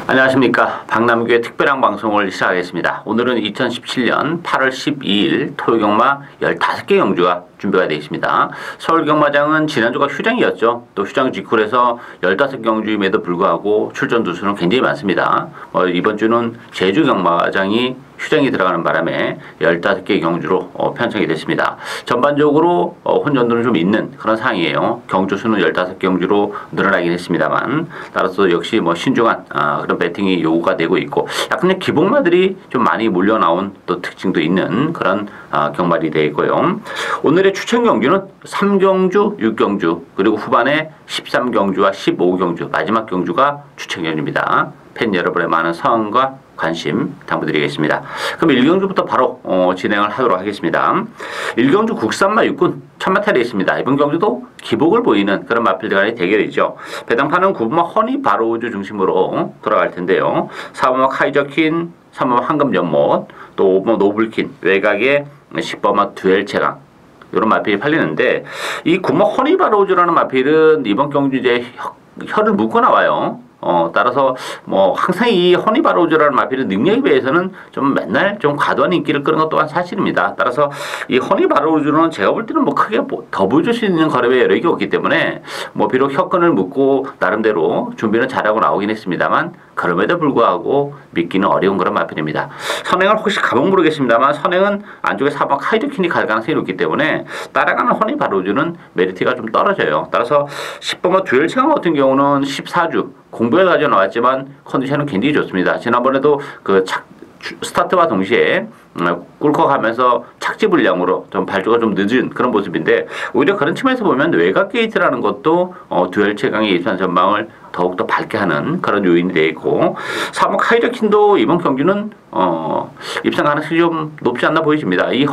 안녕하십니까. 박남규의 특별한 방송을 시작하겠습니다. 오늘은 2017년 8월 12일 토요경마 15개 경주가 준비가 되어 있습니다. 서울경마장은 지난주가 휴장이었죠. 또 휴장 직후라서 15경주임에도 불구하고 출전 두수는 굉장히 많습니다. 이번 주는 제주경마장이 휴장이 들어가는 바람에 15개 경주로 편성이 됐습니다. 전반적으로 혼전도는 좀 있는 그런 상황이에요. 경주 수는 15경주로 늘어나긴 했습니다만 따라서 역시 신중한 그런 배팅이 요구가 되고 있고 약간 기복마들이 좀 많이 몰려 나온 또 특징도 있는 그런 경마리 되어 있고요. 오늘의 추천 경주는 3경주, 6경주 그리고 후반에 13경주와 15경주 마지막 경주가 추천 경주입니다. 팬 여러분의 많은 성원과 관심 당부드리겠습니다. 그럼 1경주부터 바로 진행을 하도록 하겠습니다. 1경주 국산마 육군 천마탈이 있습니다. 이번 경주도 기복을 보이는 그런 마필들 간의 대결이죠. 배당판은 9번마 허니 바로우즈 중심으로 돌아갈 텐데요. 4번마 카이저킨, 3번마 황금연못, 또 5번마 노블킨, 외곽에 10번마 듀엘 최강 이런 마필이 팔리는데 이 9번마 허니 바로우즈라는 마필은 이번 경주 이제 혀를 묶고 나와요. 따라서 항상 이 허니바로우즈라는 마필의 능력에 비해서는 좀 맨날 좀 과도한 인기를 끄는 것 또한 사실입니다. 따라서 이 허니바로우즈는 제가 볼 때는 크게 더 보여줄 수 있는 걸음의 여력이 없기 때문에 비록 혀끈을 묶고 나름대로 준비는 잘하고 나오긴 했습니다만 그럼에도 불구하고 믿기는 어려운 그런 마필입니다. 선행을 혹시 가면 모르겠습니다만 선행은 안쪽에 4번 카이드킨이 갈 가능성이 높기 때문에 따라가는 허니바로우즈는 메리트가 좀 떨어져요. 따라서 10번과 듀얼 체강 같은 경우는 14주 공부에 가져 나왔지만 컨디션은 굉장히 좋습니다. 지난번에도 스타트와 동시에 꿀꺽하면서 착지 불량으로 좀 발주가 좀 늦은 그런 모습인데 오히려 그런 측면에서 보면 외곽 게이트라는 것도 듀얼 최강의 입산 전망을 더욱더 밝게 하는 그런 요인이 되어 있고 3번 카이저킨도 이번 경기는 입상 가능성이 좀 높지 않나 보이십니다. 이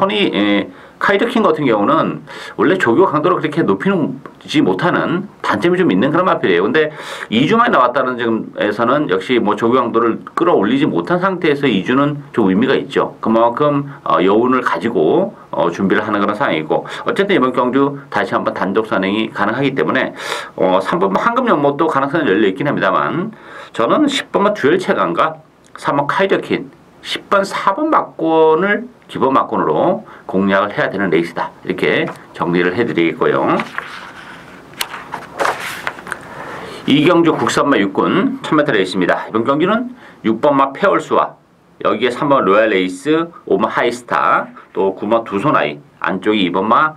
카이저킨 같은 경우는 원래 조교 강도를 그렇게 높이지 못하는 단점이 좀 있는 그런 마필이에요. 근데 2주만에 나왔다는 점에서는 역시 조교 강도를 끌어올리지 못한 상태에서 2주는 좀 의미가 있죠. 그만큼 여운을 가지고 준비를 하는 그런 상황이고 어쨌든 이번 경주 다시 한번 단독 선행이 가능하기 때문에 3번 황금연못도 가능성은 열려있긴 합니다만 저는 10번만 듀얼 체강과 3번 카이저킨 10번 4번 막권을 기본 막권으로 공략을 해야 되는 레이스다. 이렇게 정리를 해드리겠고요. 이경주 국산마 육군 1000m 레이스입니다. 이번 경기는 6번마 페얼스와 여기에 3번 로얄 레이스, 5번 하이스타, 또 9번 두손아이, 안쪽이 2번마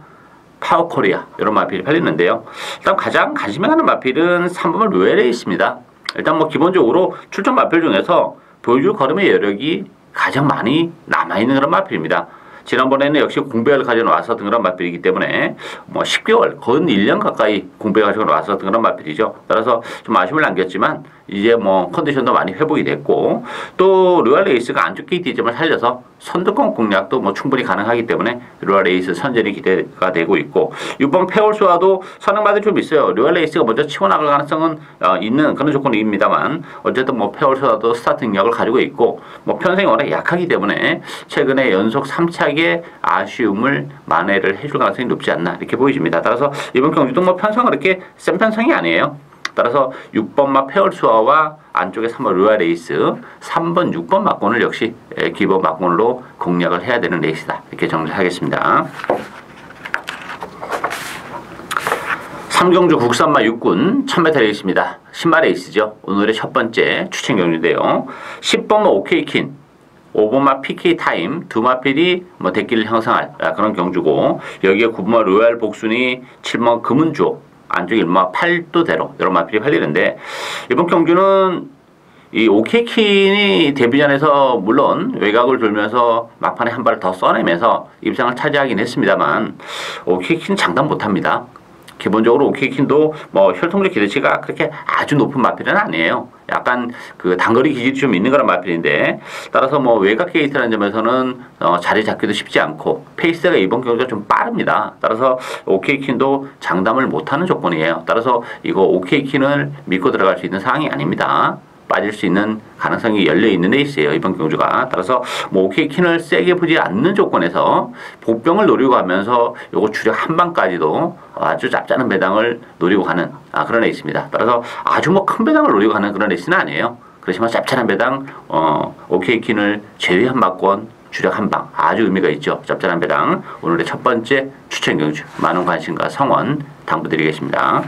파워코리아 이런 마필이 팔리는데요. 일단 가장 관심이 가는 마필은 3번마 로얄 레이스입니다. 일단 기본적으로 출전 마필 중에서 보여줄 걸음의 여력이 가장 많이 남아있는 그런 마필입니다. 지난번에는 역시 공백을 가지고 나왔었던 그런 마필이기 때문에 10개월, 거의 1년 가까이 공백을 가지고 나왔었던 그런 마필이죠. 따라서 좀 아쉬움을 남겼지만 이제 컨디션도 많이 회복이 됐고 또 로얄 레이스가 안쪽 게이트점을 살려서 선두권 공략도 충분히 가능하기 때문에 로얄 레이스 선전이 기대가 되고 있고 6번 페올스와도 선행마들이 좀 있어요. 로얄 레이스가 먼저 치고 나갈 가능성은 있는 그런 조건입니다만 어쨌든 페올스와도 스타트 능력을 가지고 있고 편성이 워낙 약하기 때문에 최근에 연속 3착의 아쉬움을 만회를 해줄 가능성이 높지 않나 이렇게 보여집니다. 따라서 이번 경기도 편성은 그렇게 센 편성이 아니에요. 따라서 6번마 페얼수아와 안쪽에 3번 로얄 레이스, 3번, 6번 막권을 역시 기본 막권으로 공략을 해야 되는 레이스다. 이렇게 정리하겠습니다. 3경주 국산마 육군 1000m 레이스입니다. 신마 레이스죠. 오늘의 첫 번째 추천 경주인데요. 10번마 오케이킨, 5번마 PK 타임 두 마필이 대기를 형성할 그런 경주고 여기에 9번마 로얄 복순이 7번 금은주옥 안쪽 1마 8도대로 이런 마필이 팔리는데 이번 경주는 이 오케이킨이 데뷔전에서 물론 외곽을 돌면서 막판에 한 발을 더 써내면서 입상을 차지하긴 했습니다만 오케이킨은 장담 못합니다. 기본적으로 오케이킨도 혈통적 기대치가 그렇게 아주 높은 마필은 아니에요. 약간 단거리 기질이 좀 있는 그런 마필인데 따라서 외곽 게이트라는 점에서는 자리 잡기도 쉽지 않고 페이스가 이번 경기가 좀 빠릅니다. 따라서 오케이킨도 장담을 못하는 조건이에요. 따라서 이거 오케이킨을 믿고 들어갈 수 있는 상황이 아닙니다. 빠질 수 있는 가능성이 열려있는 레이스예요. 이번 경주가. 따라서 오케이킨을 세게 보지 않는 조건에서 복병을 노리고 가면서 요거 주력 한 방까지도 아주 짭짤한 배당을 노리고 가는 그런 레이스입니다. 따라서 아주 큰 배당을 노리고 가는 그런 레이스는 아니에요. 그렇지만 짭짤한 배당 OK킨을 제외한 막권 주력 한방 아주 의미가 있죠. 짭짤한 배당 오늘의 첫 번째 추천 경주 많은 관심과 성원 당부드리겠습니다.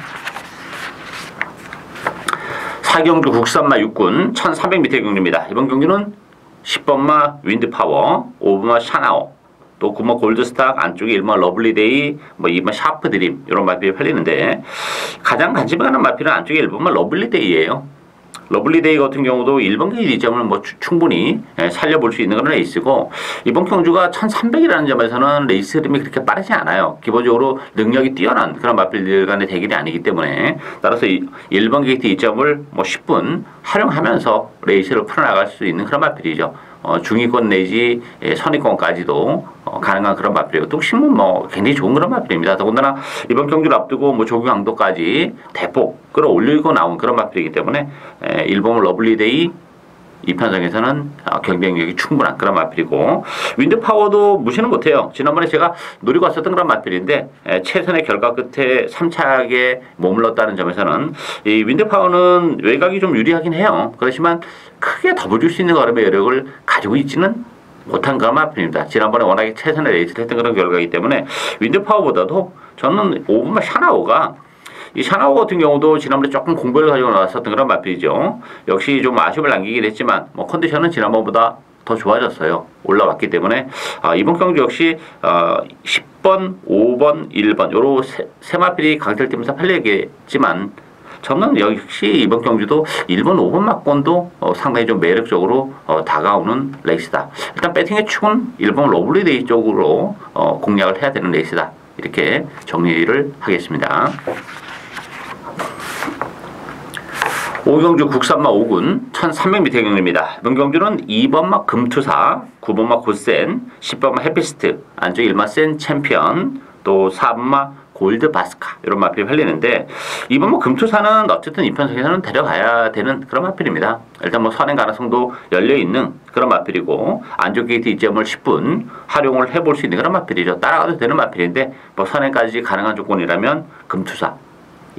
4경주 국산마 육군 1300m의 경주입니다. 이번 경주는 10번마 윈드파워, 5번마 샤나오, 또 9번 골드스탁, 안쪽에 1번 러블리데이, 2번 샤프드림 이런 마필이 팔리는데 가장 관심 가는 마필은 안쪽에 1번만 러블리데이예요. 러블리데이 같은 경우도 1번 게이트 이점을 충분히 살려볼 수 있는 그런 레이스고 이번 경주가 1300이라는 점에서는 레이스 흐름이 그렇게 빠르지 않아요. 기본적으로 능력이 뛰어난 그런 마필들 간의 대결이 아니기 때문에 따라서 1번 게이트 이점을 10분 활용하면서 레이스를 풀어나갈 수 있는 그런 마필이죠. 중위권 내지 선위권까지도 가능한 그런 마필이고 뚝심은 굉장히 좋은 그런 마필입니다. 더군다나 이번 경주를 앞두고 조기 강도까지 대폭 끌어올리고 나온 그런 마필이기 때문에 일본 러블리데이 이 편성에서는 경쟁력이 충분한 그런 마필이고 윈드파워도 무시는 못해요. 지난번에 제가 노리고 왔었던 그런 마필인데 최선의 결과 끝에 3착에 머물렀다는 점에서는 이 윈드파워는 외곽이 좀 유리하긴 해요. 그렇지만 크게 더 줄 수 있는 걸음의 여력을 가지고 있지는 못한 그런 마필입니다. 지난번에 워낙에 최선의 레이스를 했던 그런 결과이기 때문에 윈드파워보다도 저는 5번마 샤나오가 이 샤나오 같은 경우도 지난번에 조금 공백을 가지고 나왔었던 그런 마필이죠. 역시 좀 아쉬움을 남기긴 했지만 컨디션은 지난번보다 더 좋아졌어요. 올라왔기 때문에 이번 경주 역시 10번, 5번, 1번 요런 세 마필이 강철팀에서 팔리겠지만 저는 역시 이번 경주도 1번, 5번 막권도 상당히 좀 매력적으로 다가오는 레이스다. 일단 배팅의 축은 1번 러블리데이 쪽으로 공략을 해야 되는 레이스다. 이렇게 정리를 하겠습니다. 5경주 국산마 5군 1300m 경주입니다. 이번 경주는 2번마 금투사, 9번마 고센, 10번마 해피스트, 안쪽 1마 센 챔피언, 또 4번마 골드 바스카 이런 마필이 팔리는데 2번마 금투사는 어쨌든 이 편성에서는 데려가야 되는 그런 마필입니다. 일단 선행 가능성도 열려있는 그런 마필이고 안쪽 게이트 이점을 10분 활용을 해볼 수 있는 그런 마필이죠. 따라가도 되는 마필인데 선행까지 가능한 조건이라면 금투사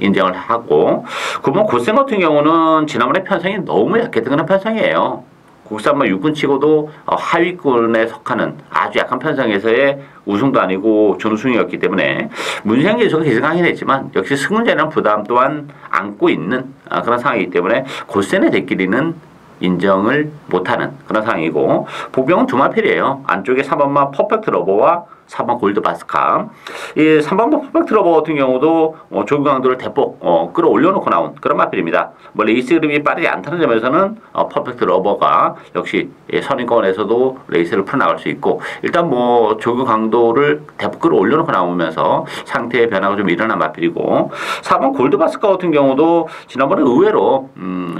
인정을 하고 9번 고센 같은 경우는 지난번에 편성이 너무 약했던 그런 편성이에요. 국산마 6군 치고도 하위권에 속하는 아주 약한 편성에서의 우승도 아니고 준우승이었기 때문에 문생계에서 개승하긴 했지만 역시 승문제라는 부담 또한 안고 있는 그런 상황이기 때문에 고센의 대끼리는 인정을 못하는 그런 상황이고 복병은 두 마필이에요. 안쪽에 3번마 퍼펙트 러버와 4번 골드 바스카. 이 3번마 퍼펙트 러버 같은 경우도 조기 강도를 대폭 끌어올려놓고 나온 그런 마필입니다. 레이스 흐름이 빠르지 않다는 점에서는 퍼펙트 러버가 역시 선인권에서도 레이스를 풀어나갈 수 있고 일단 조기 강도를 대폭 끌어올려놓고 나오면서 상태의 변화가 좀 일어난 마필이고 4번 골드 바스카 같은 경우도 지난번에 의외로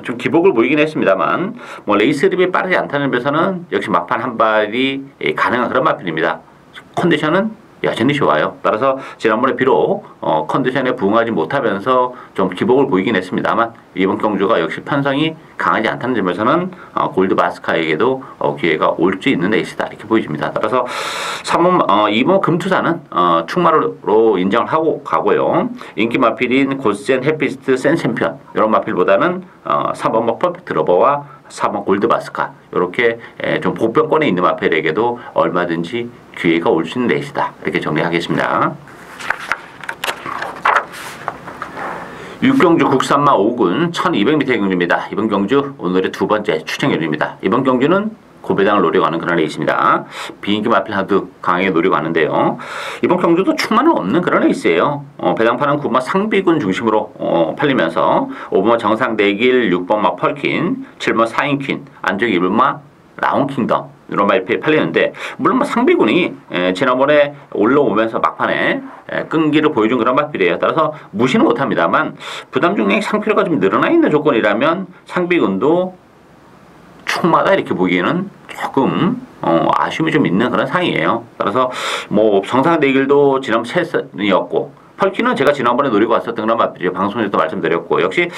좀 기복을 보이긴 했습니다만 레이스 흐름이 빠르지 않다는 점에서는 역시 막판 한 발이 가능한 그런 마필입니다. 컨디션은 여전히 좋아요. 따라서 지난번에 비록 컨디션에 부응하지 못하면서 좀 기복을 보이긴 했습니다만 이번 경주가 역시 편성이 강하지 않다는 점에서는 골드 바스카에게도 기회가 올 수 있는 레이스다 이렇게 보여집니다. 따라서 2번 금투사는 충마로 인정을 하고 가고요. 인기 마필인 고센, 해피스트, 센 챔피언 이런 마필보다는 3번 퍼펙트 러버와 4번 골드 바스카 이렇게 좀 보편권에 있는 마필에게도 얼마든지 기회가 올 수 있는 레이스다 이렇게 정리하겠습니다. 6경주 국산마 5군 1200m 경주입니다. 이번 경주 오늘의 두 번째 추천 경주입니다. 이번 경주는 고배당을 노리고 하는 그런 레이스입니다. 비인기 마필 하드 강하게 노리고 하는데요. 이번 경주도 충만은 없는 그런 레이스예요. 배당판은 9번 상비군 중심으로 팔리면서 5번 정상대길, 6번마 펄킨, 7번 사인퀸, 안쪽 1번마 라운킹덤 이런 말이 팔리는데 물론 상비군이 지난번에 올라오면서 막판에 끈기를 보여준 그런 마필이에요. 따라서 무시는 못합니다만 부담 중량이 상필요가 좀 늘어나 있는 조건이라면 상비군도 총마다 이렇게 보기에는 조금 아쉬움이 좀 있는 그런 상황이에요. 따라서 정상대길도 지난번 최선이었고 펄키는 제가 지난번에 노리고 왔었던 그런 마필이죠. 방송에서도 말씀드렸고 역시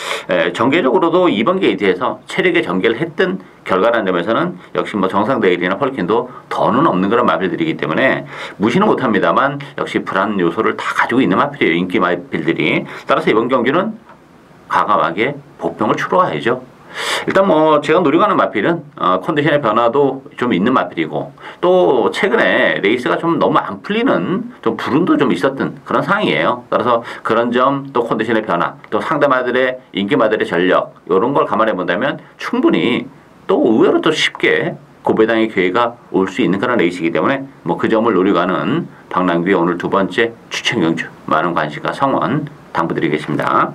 전개적으로도 2번 게이트에서 체력의 전개를 했던 결과라는 점에서는 역시 정상대길이나 펄킨도 더는 없는 그런 마필들이기 때문에 무시는 못합니다만 역시 불안 요소를 다 가지고 있는 마필이에요. 인기 마필들이. 따라서 이번 경기는 과감하게 복병을 추로해야죠. 일단 뭐 제가 노리고 하는 마필은 컨디션의 변화도 좀 있는 마필이고 또 최근에 레이스가 좀 너무 안 풀리는 좀 불운도 좀 있었던 그런 상황이에요. 따라서 그런 점 또 컨디션의 변화 또 상대마들의 인기마들의 전력 이런 걸 감안해 본다면 충분히 또 의외로 또 쉽게 고배당의 기회가 올 수 있는 그런 레이스이기 때문에 뭐 그 점을 노리고 하는 박남규의 오늘 두 번째 추천 경주 많은 관심과 성원 당부드리겠습니다.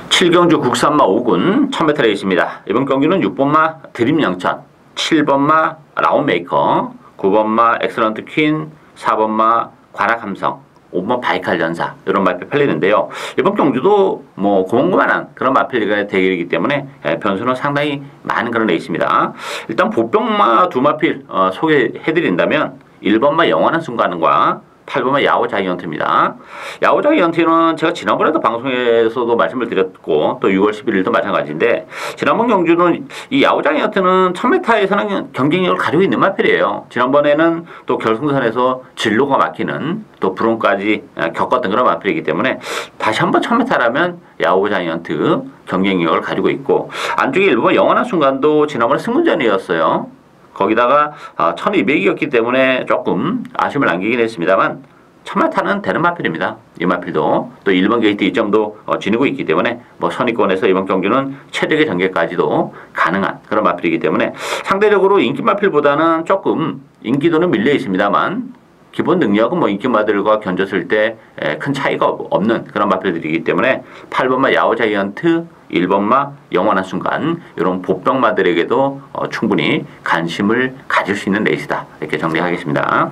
7경주 국산마 5군 1000m 레이스입니다. 이번 경기는 6번마 드림 영천, 7번마 라운메이커, 9번마 엑설런트 퀸, 4번마 관악함성, 5번 바이칼 전사 이런 마필 팔리는데요. 이번 경주도 뭐 고만고만한 그런 마필리가 대결이기 때문에 변수는 상당히 많은 그런 레이스입니다. 일단 보병마 두 마필 소개해드린다면 1번마 영원한 순간과 8번마 야오 자이언트입니다. 야오 자이언트는 제가 지난번에도 방송에서도 말씀을 드렸고 또 6월 11일도 마찬가지인데 지난번 경주는 이 야오 자이언트는 1000m에서는 경쟁력을 가지고 있는 마필이에요. 지난번에는 또 결승선에서 진로가 막히는 또 불운까지 겪었던 그런 마필이기 때문에 다시 한번 1000m라면 야오 자이언트 경쟁력을 가지고 있고 안쪽에 1번 영원한 순간도 지난번에 승문전이었어요. 거기다가 1200이었기 때문에 조금 아쉬움을 남기긴 했습니다만 1000m는 되는 마필입니다. 이 마필도 또 1번 게이트 2점도 지니고 있기 때문에 뭐 선의권에서 이번 경기는 최적의 전개까지도 가능한 그런 마필이기 때문에 상대적으로 인기 마필보다는 조금 인기도는 밀려 있습니다만 기본 능력은 뭐 인기마들과 견졌을 때 큰 차이가 없는 그런 마필들이기 때문에 8번마 야오 자이언트 1번마 영원한 순간 이런 보병마들에게도 충분히 관심을 가질 수 있는 레이스다 이렇게 정리하겠습니다.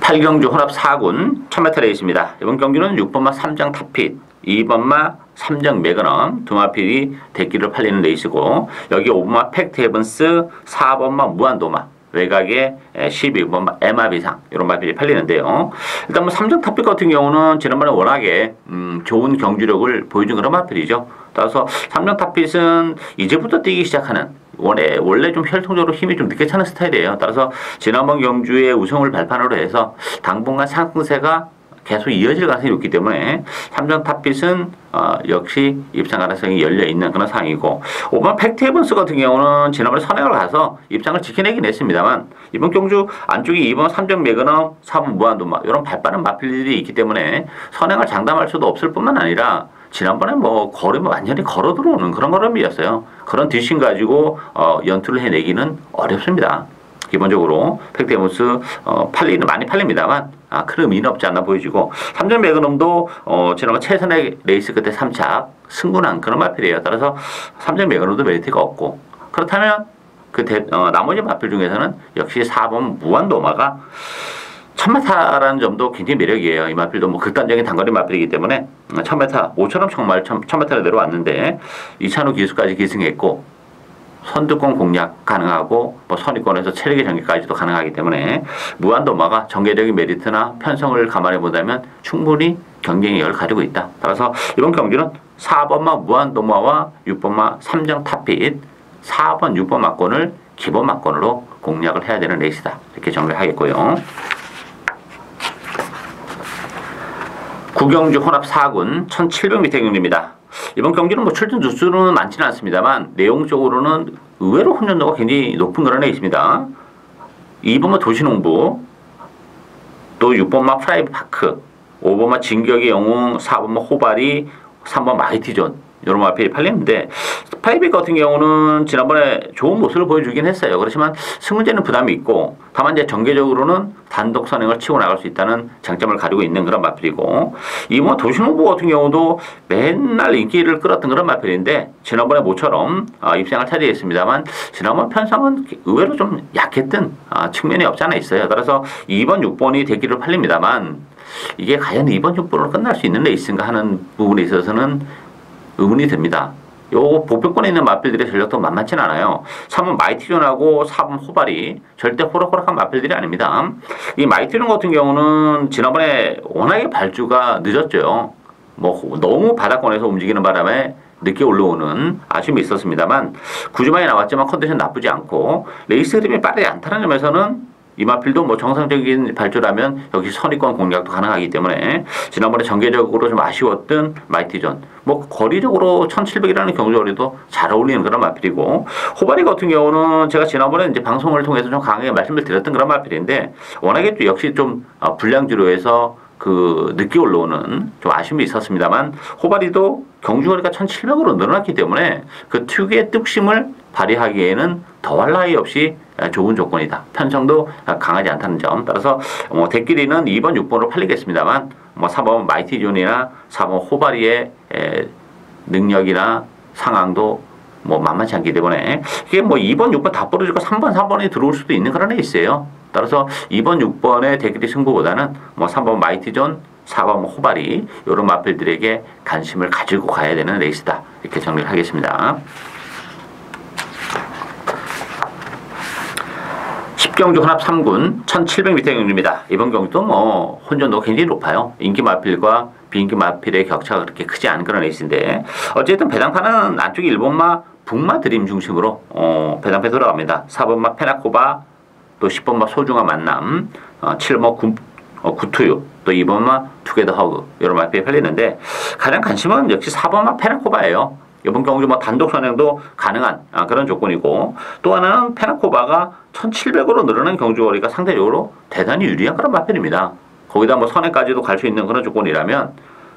8경주 혼합 4군 1000m 레이스입니다. 이번 경기는 6번마 3장 탑핏 2번마 3장 매그넘 두 마필이 대기를 팔리는 레이스고 여기 5번마 팩트 헤븐스 4번마 무한도마 외곽에 12번마 에마비상 이런 마필이 팔리는데요. 일단 뭐 3장 탑핏 같은 경우는 지난번에 워낙에 좋은 경주력을 보여준 그런 마필이죠. 따라서 3장 탑핏은 이제부터 뛰기 시작하는 원래 좀 혈통적으로 힘이 좀 늦게 차는 스타일이에요. 따라서 지난번 경주의 우승을 발판으로 해서 당분간 상승세가 계속 이어질 가능성이 높기 때문에 3장 탑핏은 역시 입상 가능성이 열려있는 그런 상황이고 5번 팩트 헤븐스 같은 경우는 지난번에 선행을 가서 입상을 지켜내긴 했습니다만 이번 경주 안쪽에 2번 3장 매그넘 4번 무한도마 이런 발빠른 마필들이 있기 때문에 선행을 장담할 수도 없을 뿐만 아니라 지난번에 뭐 걸으면 완전히 걸어 들어오는 그런 걸음이었어요. 그런 뒷심 가지고 연투를 해내기는 어렵습니다. 기본적으로 팩트 헤븐스 많이 팔립니다만 큰 의미는 없지 않나 보여지고 3점 매그넘도 지난번 최선의 레이스 끝에 3착 승분한 그런 마필이에요. 따라서 3점 매그넘도 메리트가 없고 그렇다면 나머지 마필 중에서는 역시 4번 무한도마가 1000m라는 점도 굉장히 매력이에요. 이 마필도 뭐 극단적인 단거리 마필이기 때문에 1000m 모처럼 정말 1000m를 내려왔는데 2차로 기수까지 기승했고 선두권 공략 가능하고 뭐 선의권에서 체력의 전개까지도 가능하기 때문에 무한도마가 전개적인 메리트나 편성을 감안해 보자면 충분히 경쟁력을 가지고 있다. 따라서 이번 경기는 4번마 무한도마와 6번마 3장 탑핏 4번 6번 막권을 기본 막권으로 공략을 해야 되는 레이스다. 이렇게 정리하겠고요. 9경주 혼합 4군 1700m 경기입니다. 이번 경기는 뭐 출전 주수는 많지는 않습니다만 내용적으로는 의외로 혼전도가 굉장히 높은 그런 레이스입니다. 2번마 도시농부 또 6번마 프라이브 파크 5번마 진격의 영웅 4번마 호바리 3번 마이티존 이런 마필이 팔리는데 파이브 같은 경우는 지난번에 좋은 모습을 보여주긴 했어요. 그렇지만 승문제는 부담이 있고 다만 이제 전개적으로는 단독 선행을 치고 나갈 수 있다는 장점을 가지고 있는 그런 마필이고 이번 도시농부 같은 경우도 맨날 인기를 끌었던 그런 마필인데 지난번에 모처럼 입상을 차지했습니다만 지난번 편성은 의외로 좀 약했던 측면이 없지 않아 있어요. 따라서 2번 6번이 대기를 팔립니다만 이게 과연 2번 6번으로 끝날 수 있는 레이스인가 하는 부분에 있어서는 의문이 듭니다. 요 보편권에 있는 마필들의 전력도 만만치는 않아요. 3번 마이티존하고 4번 호발이 절대 호락호락한 마필들이 아닙니다. 이 마이티존 같은 경우는 지난번에 워낙에 발주가 늦었죠. 뭐 너무 바닥권에서 움직이는 바람에 늦게 올라오는 아쉬움이 있었습니다만 9주 만에 나왔지만 컨디션 나쁘지 않고 레이스 흐름이 빠르지 않다는 점에서는 이 마필도 뭐 정상적인 발주라면 역시 선의권 공략도 가능하기 때문에 지난번에 전개적으로 좀 아쉬웠던 마이티존 뭐 거리적으로 1700이라는 경주거리도 잘 어울리는 그런 마필이고 호바리 같은 경우는 제가 지난번에 이제 방송을 통해서 좀 강하게 말씀을 드렸던 그런 마필인데 워낙에 또 역시 좀 불량주로 해서 그 늦게 올라오는 좀 아쉬움이 있었습니다만 호바리도 경주거리가 1700으로 늘어났기 때문에 그 특유의 뚝심을 발휘하기에는 더할 나위 없이 좋은 조건이다. 편성도 강하지 않다는 점. 따라서 뭐 대끼리는 2번, 6번으로 팔리겠습니다만 뭐 4번 마이티존이나 4번 호바리의 능력이나 상황도 뭐 만만치 않기 때문에 이게 뭐 2번, 6번 다 부러지고 3번, 4번이 들어올 수도 있는 그런 레이스예요. 따라서 2번, 6번의 대끼리 승부보다는 뭐 3번 마이티존, 4번 호바리 이런 마필들에게 관심을 가지고 가야 되는 레이스다. 이렇게 정리를 하겠습니다. 10경주 혼합 3군 1700m 경주입니다. 이번 경주도 뭐 혼전도가 굉장히 높아요. 인기 마필과 비인기 마필의 격차가 그렇게 크지 않은 그런 레이스인데 어쨌든 배당판은 안쪽에 1번마 북마 드림 중심으로 배당패 돌아갑니다. 4번마 페나코바 또 10번마 소중한 만남 7번마 구투유 또 2번마 투게더 허그 이런 마필이 팔리는데 가장 관심은 역시 4번마 페나코바예요. 이번 경주 뭐 단독 선행도 가능한 그런 조건이고 또 하나는 페나코바가 1700으로 늘어난 경주거리가 상대적으로 대단히 유리한 그런 마필입니다. 거기다 뭐 선행까지도 갈 수 있는 그런 조건이라면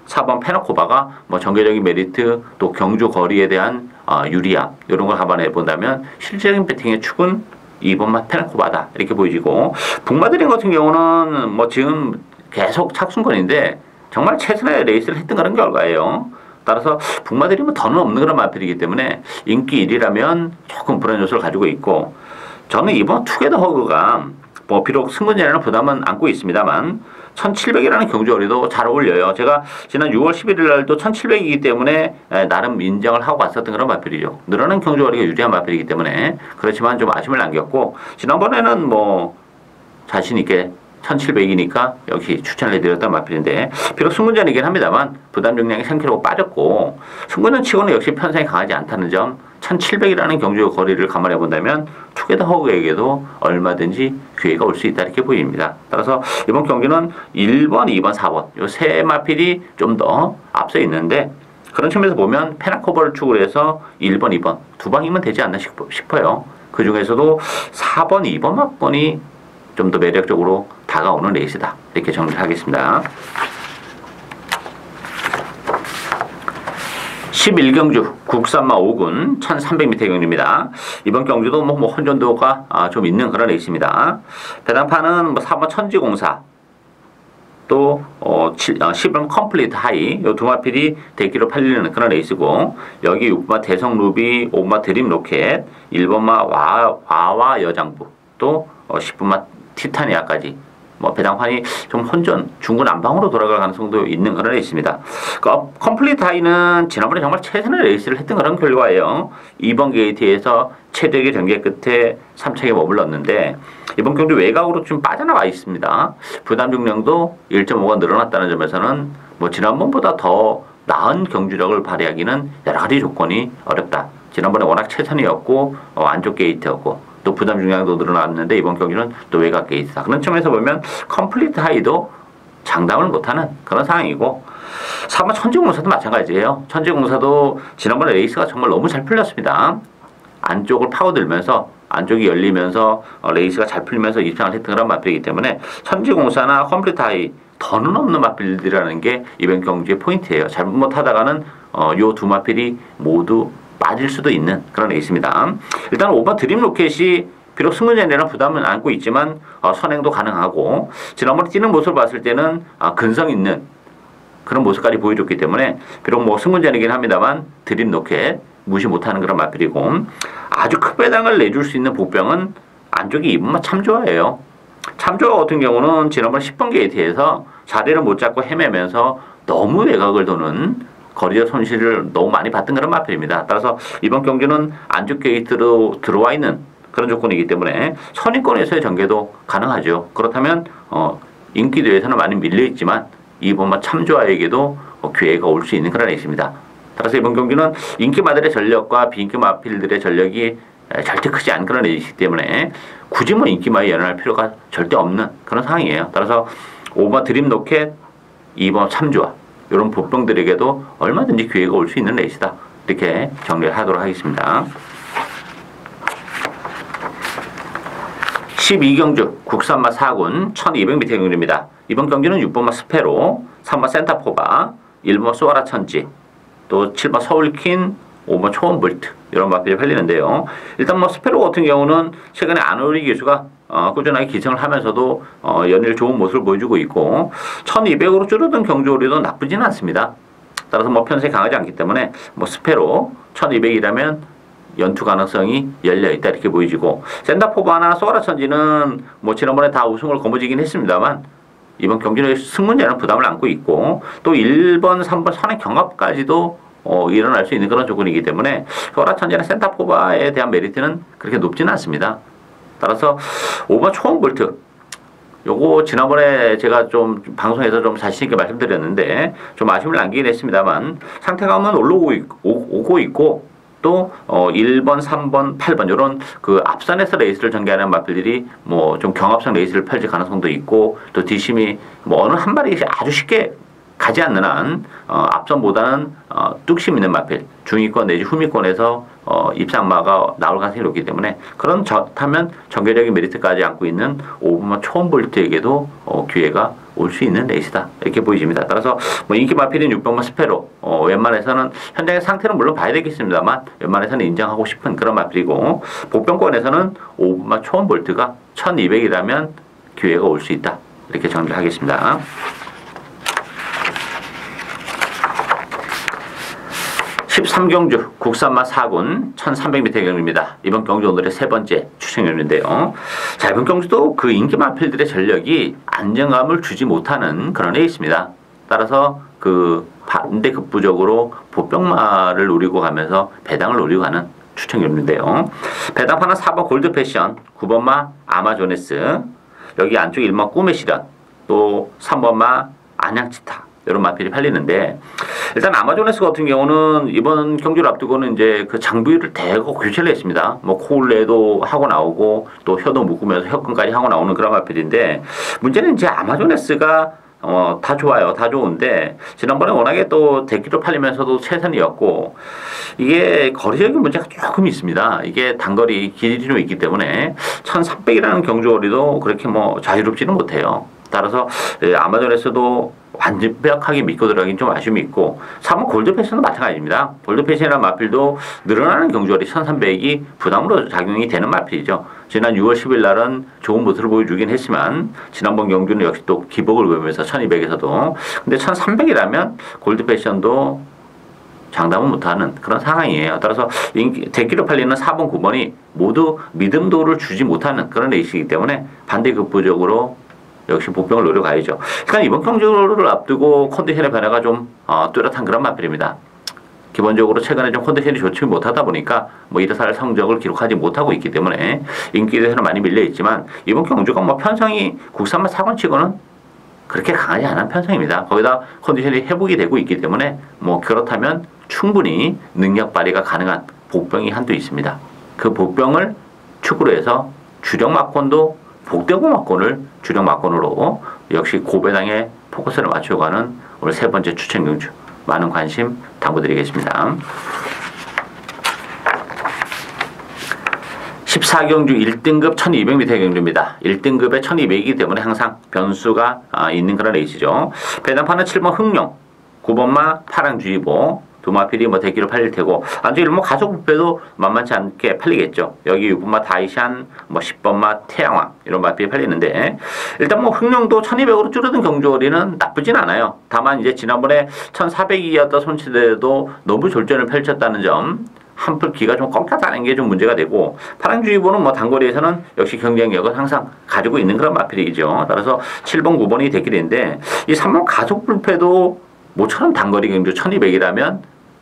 4번 페나코바가 뭐 전개적인 메리트 또 경주 거리에 대한 유리함 이런 걸 감안해 본다면 실질적인 배팅의 축은 2번만 페나코바다 이렇게 보여지고 북마드림 같은 경우는 뭐 지금 계속 착순권인데 정말 최선의 레이스를 했던 그런 결과예요. 따라서 북마드림은 더는 없는 그런 마필이기 때문에 인기 1위라면 조금 불안 요소를 가지고 있고 저는 이번 투게더 허그가 뭐 비록 승부전이라는 부담은 안고 있습니다만 1700이라는 경주거리도 잘 어울려요. 제가 지난 6월 11일 날도 1700이기 때문에 나름 인정을 하고 왔었던 그런 마필이죠. 늘어난 경주거리가 유리한 마필이기 때문에 그렇지만 좀 아쉬움을 남겼고 지난번에는 뭐 자신 있게 1700이니까 역시 추천을 해드렸던 마필인데 비록 승군전이긴 합니다만 부담 용량이 3kg 빠졌고 승군전 치고는 역시 편성이 강하지 않다는 점 1700이라는 경주 거리를 감안해 본다면 투게더 허그에게도 얼마든지 기회가 올 수 있다 이렇게 보입니다. 따라서 이번 경기는 1번, 2번, 4번 이 세 마필이 좀 더 앞서 있는데 그런 측면에서 보면 페나코바를 축으로 해서 1번, 2번 두 방이면 되지 않나 싶어요. 그 중에서도 4번, 2번 막번이 좀 더 매력적으로 다가오는 레이스다. 이렇게 정리를 하겠습니다. 11경주 국산마 5군 1300m 경주입니다. 이번 경주도 뭐 혼전도가 좀 있는 그런 레이스입니다. 배당판은 뭐 4번 천지공사 또 10번 컴플리트 하이 이 두 마필이 대기로 팔리는 그런 레이스고 여기 6번마 대성루비 5번마 드림 로켓 1번마 와와 여장부 또 10번마 티타니아까지 뭐 배당판이 좀 혼전 중구 난방으로 돌아갈 가능성도 있는 그런 레이스입니다. 컴플리트 하이는 지난번에 정말 최선의 레이스를 했던 그런 결과예요. 2번 게이트에서 최적의 전개 끝에 3척에 머물렀는데 이번 경주 외곽으로 좀 빠져나와 있습니다. 부담 중량도 1.5가 늘어났다는 점에서는 뭐 지난번보다 더 나은 경주력을 발휘하기는 여러 가지 조건이 어렵다. 지난번에 워낙 최선이었고 안쪽 게이트였고 또 부담 중량도 늘어났는데 이번 경기는 또 외곽 게이트다. 그런 점에서 보면 컴플리트 하이도 장담을 못하는 그런 상황이고 4번 천지공사도 마찬가지예요. 천지공사도 지난번에 레이스가 정말 너무 잘 풀렸습니다. 안쪽을 파고들면서 안쪽이 열리면서 레이스가 잘 풀리면서 입상을 했던 그런 마필이기 때문에 천지공사나 컴플리트 하이 더는 없는 마필들이라는 게 이번 경기의 포인트예요. 잘못하다가는 요 두 마필이 모두 빠질 수도 있는 그런 레이스입니다. 일단 5번 드림 로켓이 비록 승부전이라는 부담은 안고 있지만 선행도 가능하고 지난번에 뛰는 모습을 봤을 때는 근성 있는 그런 모습까지 보여줬기 때문에 비록 뭐 승부전이긴 합니다만 드림 로켓 무시 못하는 그런 마필이고 아주 큰 배당을 내줄 수 있는 복병은 안쪽이 2번만 참조아예요. 참조아 같은 경우는 지난번 10번 게이트에서 자리를 못 잡고 헤매면서 너무 외곽을 도는 거리의 손실을 너무 많이 받던 그런 마필입니다. 따라서 이번 경기는 안쪽 게이트로 들어와 있는 그런 조건이기 때문에 선입권에서의 전개도 가능하죠. 그렇다면 인기도에서는 많이 밀려있지만 이번만 참조아에게도 기회가 올 수 있는 그런 레이스입니다. 따라서 이번 경기는 인기 마들의 전력과 비인기 마필들의 전력이 절대 크지 않은 그런 레이스이기 때문에 굳이 뭐 인기마에 연연할 필요가 절대 없는 그런 상황이에요. 따라서 5번 드림 로켓, 2번 참조아 이런 보병들에게도 얼마든지 기회가 올 수 있는 레이스다. 이렇게 정리를 하도록 하겠습니다. 12경주 국산마 4군 1200m 경주입니다. 이번 경기는 6번마 스페로, 3번 센타포바, 1번 소아라 천지, 또 7번 서울킨, 5번 초원볼트 이런 마필이 팔리는데요. 일단 뭐 스페로 같은 경우는 최근에 안오리 기수가 꾸준하게 기승을 하면서도 연일 좋은 모습을 보여주고 있고 1200으로 줄어든 경주거리도 나쁘지는 않습니다. 따라서 뭐 편성이 강하지 않기 때문에 뭐 스페로 1200이라면 연투 가능성이 열려있다 이렇게 보여지고 센다포바나 소아라 천지는 뭐 지난번에 다 우승을 거머쥐긴 했습니다만 이번 경기는 승문제는 부담을 안고 있고 또 1번, 3번 선의 경합까지도 일어날 수 있는 그런 조건이기 때문에 소아라 천지나 센타포바에 대한 메리트는 그렇게 높지는 않습니다. 따라서 5번 초원볼트 요거 지난번에 제가 좀 방송에서 좀 자신있게 말씀드렸는데 좀 아쉬움을 남기긴 했습니다만 상태감은 올라오고 있고 또 1번, 3번, 8번 이런 그 앞선에서 레이스를 전개하는 마필들이 뭐 좀 경합성 레이스를 펼칠 가능성도 있고 또 뒷심이 뭐 어느 한 마리 아주 쉽게 가지 않는 한 앞선보다는 뚝심 있는 마필 중위권 내지 후미권에서 입상마가 나올 가능성이 높기 때문에 그렇다면 정교적인 메리트까지 안고 있는 5번마 초원볼트에게도 기회가 올 수 있는 레이스다 이렇게 보여집니다. 따라서 뭐 인기 마필인 6번마 스페로 웬만해서는 현장의 상태는 물론 봐야 되겠습니다만 웬만해서는 인정하고 싶은 그런 마필이고 복병권에서는 5번마 초원볼트가 1200이라면 기회가 올 수 있다 이렇게 정리를 하겠습니다. 13경주 국산마 4군 1300m 경주입니다. 이번 경주 오늘의 세 번째 추천경주인데요. 자, 이번 경주도 그 인기 마필들의 전력이 안정감을 주지 못하는 그런 레이스입니다. 따라서 그 반대급부적으로 보병마를 노리고 가면서 배당을 노리고 가는 추천경주인데요. 배당파는 4번 골드패션, 9번마 아마조네스, 여기 안쪽 1번 꿈의 시련, 또 3번마 안양치타 이런 마필이 팔리는데 일단 아마조네스 같은 경우는 이번 경주를 앞두고는 이제 그 장비를 대거 교체를 했습니다. 뭐 코울레도 하고 나오고 또 혀도 묶으면서 혀끈까지 하고 나오는 그런 마필인데 문제는 이제 아마조네스가 다 좋아요. 다 좋은데 지난번에 워낙에 또 대기로 팔리면서도 최선이었고 이게 거리적인 문제가 조금 있습니다. 이게 단거리 길이로 있기 때문에 1300이라는 경주거리도 그렇게 뭐 자유롭지는 못해요. 따라서 아마존에서도 완벽하게 믿고 들어가긴 좀 아쉬움이 있고 3번 골드패션도 마찬가지입니다. 골드패션이라는 마필도 늘어나는 경주거리 1300이 부담으로 작용이 되는 마필이죠. 지난 6월 10일 날은 좋은 모습을 보여주긴 했지만 지난번 경주는 역시 또 기복을 보이면서 1200에서도 근데 1300이라면 골드패션도 장담은 못하는 그런 상황이에요. 따라서 대기로 팔리는 4번, 9번이 모두 믿음도를 주지 못하는 그런 레이스이기 때문에 반대급부적으로 역시 복병을 노려가야죠. 그러니까 이번 경주를 앞두고 컨디션의 변화가 좀 뚜렷한 그런 마필입니다. 기본적으로 최근에 좀 컨디션이 좋지 못하다 보니까 뭐 이래서 할 성적을 기록하지 못하고 있기 때문에 인기에서는 많이 밀려있지만 이번 경주가 뭐 편성이 국산마 4권치고는 그렇게 강하지 않은 편성입니다. 거기다 컨디션이 회복이 되고 있기 때문에 뭐 그렇다면 충분히 능력 발휘가 가능한 복병이 한두 있습니다. 그 복병을 축으로 해서 주력 막권도 복대고 막권을 주력 막권으로 역시 고배당에 포커스를 맞춰가는 오늘 세 번째 추천 경주 많은 관심 당부드리겠습니다. 14경주 1등급 1200m 경주입니다. 1등급에 1200이기 때문에 항상 변수가 있는 그런 레이스죠. 배당파는 7번 흥룡, 9번마 파랑주의보 두 마필이 뭐 대기로 팔릴 테고 안쪽에 뭐 가속 부패도 만만치 않게 팔리겠죠. 여기 6번마 다이샨, 뭐 10번마 태양왕 이런 마필이 팔리는데 일단 뭐 흥룡도 1200으로 줄어든 경주거리는 나쁘진 않아요. 다만 이제 지난번에 1400이었던 손치대도 너무 졸전을 펼쳤다는 점 한풀 기가 좀 꺾였다는 게 좀 문제가 되고 파랑주의보는 뭐 단거리에서는 역시 경쟁력을 항상 가지고 있는 그런 마필이죠. 따라서 7번, 9번이 대길인데 이 3번 가속 불패도 모처럼 단거리 경주 1200이라면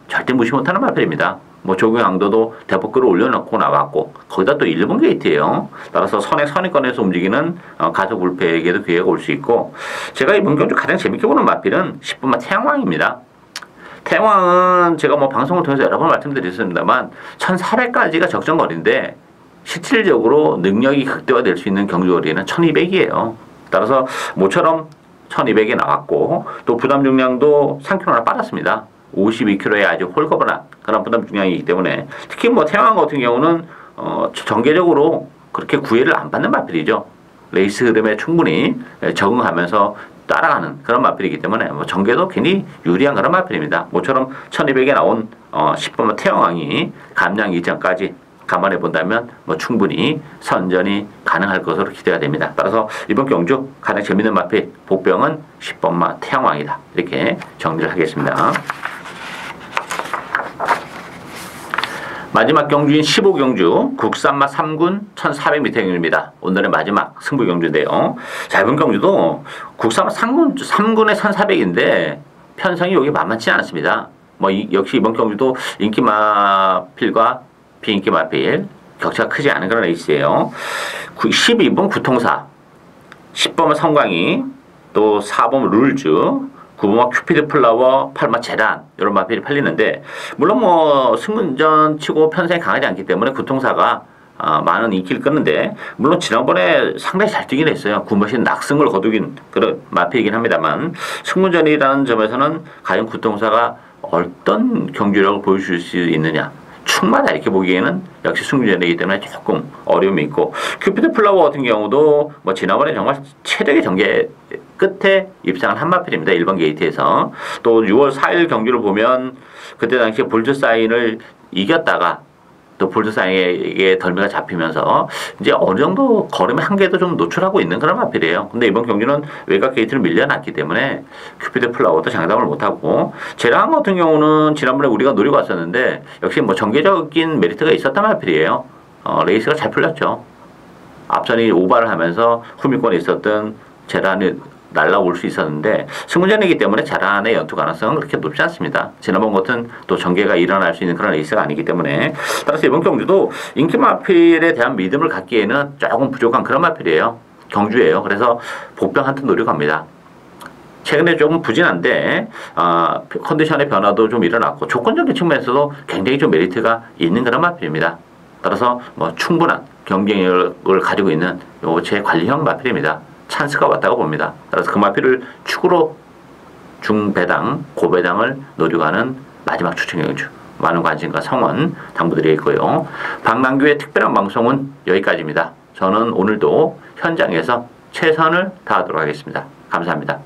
절대 무시 못하는 마필입니다. 뭐 조경 강도도 대폭 끌어올려놓고 나왔고 거기다 또 1번 게이트예요. 따라서 선행권에서 움직이는 가속 불패에게도 기회가 올 수 있고 제가 이번 경주 가장 재밌게 보는 마필은 10번마 태양왕입니다. 태왕은 제가 뭐 방송을 통해서 여러 번 말씀드렸습니다만 1400까지가 적정거리인데 실질적으로 능력이 극대화될 수 있는 경주거리는 1200이에요. 따라서 모처럼 1200에 나왔고 또 부담 중량도 3kg나 빠졌습니다. 52kg에 아주 홀가분한 그런 부담 중량이기 때문에 특히 뭐 태왕 같은 경우는 전개적으로 그렇게 구애를 안 받는 마필이죠. 레이스 흐름에 충분히 적응하면서 따라가는 그런 마필이기 때문에 뭐 전개도 굉장히 유리한 그런 마필입니다. 모처럼 1200에 나온 10번만 태왕이 감량 이전까지 감안해 본다면 뭐 충분히 선전이 가능할 것으로 기대가 됩니다. 따라서 이번 경주 가장 재밌는 마필 복병은 10번마 태왕이다. 이렇게 정리를 하겠습니다. 마지막 경주인 15경주 국산마 3군 1400m 경주입니다. 오늘의 마지막 승부 경주인데요. 자, 이번 경주도 국산마 3군의 1400인데 편성이 여기 만만치 않습니다. 뭐 역시 이번 경주도 인기 마필과 비인기 마필 격차가 크지 않은 그런 레이스예요. 12번 구통사, 10번은 성광이, 또 4번 룰즈, 9번은 큐피드 플라워, 8번 재단 이런 마필이 팔리는데 물론 뭐 승문전 치고 편성이 강하지 않기 때문에 구통사가 많은 인기를 끄는데 물론 지난번에 상당히 잘 뛰긴 했어요. 9번씩 낙승을 거두긴 그런 마필이긴 합니다만 승문전이라는 점에서는 과연 구통사가 어떤 경주력을 보여줄 수 있느냐 충마다 이렇게 보기에는 역시 승리전이기 때문에 조금 어려움이 있고 큐피드 플라워 같은 경우도 뭐 지난번에 정말 최적의 전개 끝에 입상한 한 마필입니다. 1번 게이트에서 또 6월 4일 경주를 보면 그때 당시에 볼트사인을 이겼다가 또 볼트사인에게 덜미가 잡히면서 이제 어느 정도 걸음의 한계도 좀 노출하고 있는 그런 마필이에요. 근데 이번 경주는 외곽 게이트를 밀려났기 때문에 큐피드 플라워도 장담을 못하고 제랑 같은 경우는 지난번에 우리가 노리고 왔었는데 역시 뭐 전개적인 메리트가 있었단 마필이에요. 레이스가 잘 풀렸죠. 앞선이 오바를 하면서 후미권에 있었던 제란이 날라올 수 있었는데 승문전이기 때문에 자란의 연투 가능성은 그렇게 높지 않습니다. 지난번 같은 또 전개가 일어날 수 있는 그런 레이스가 아니기 때문에 따라서 이번 경주도 인기 마필에 대한 믿음을 갖기에는 조금 부족한 그런 마필이에요. 경주예요. 그래서 복병 한턱 노리고 갑니다. 최근에 조금 부진한데 컨디션의 변화도 좀 일어났고 조건적인 측면에서도 굉장히 좀 메리트가 있는 그런 마필입니다. 따라서 뭐 충분한 경쟁력을 가지고 있는 제 관리형 마필입니다. 찬스가 왔다고 봅니다. 따라서 그 마필을 축으로 중배당, 고배당을 노리고 하는 마지막 추천 경주. 많은 관심과 성원 당부드리겠고요. 박남규의 특별한 방송은 여기까지입니다. 저는 오늘도 현장에서 최선을 다하도록 하겠습니다. 감사합니다.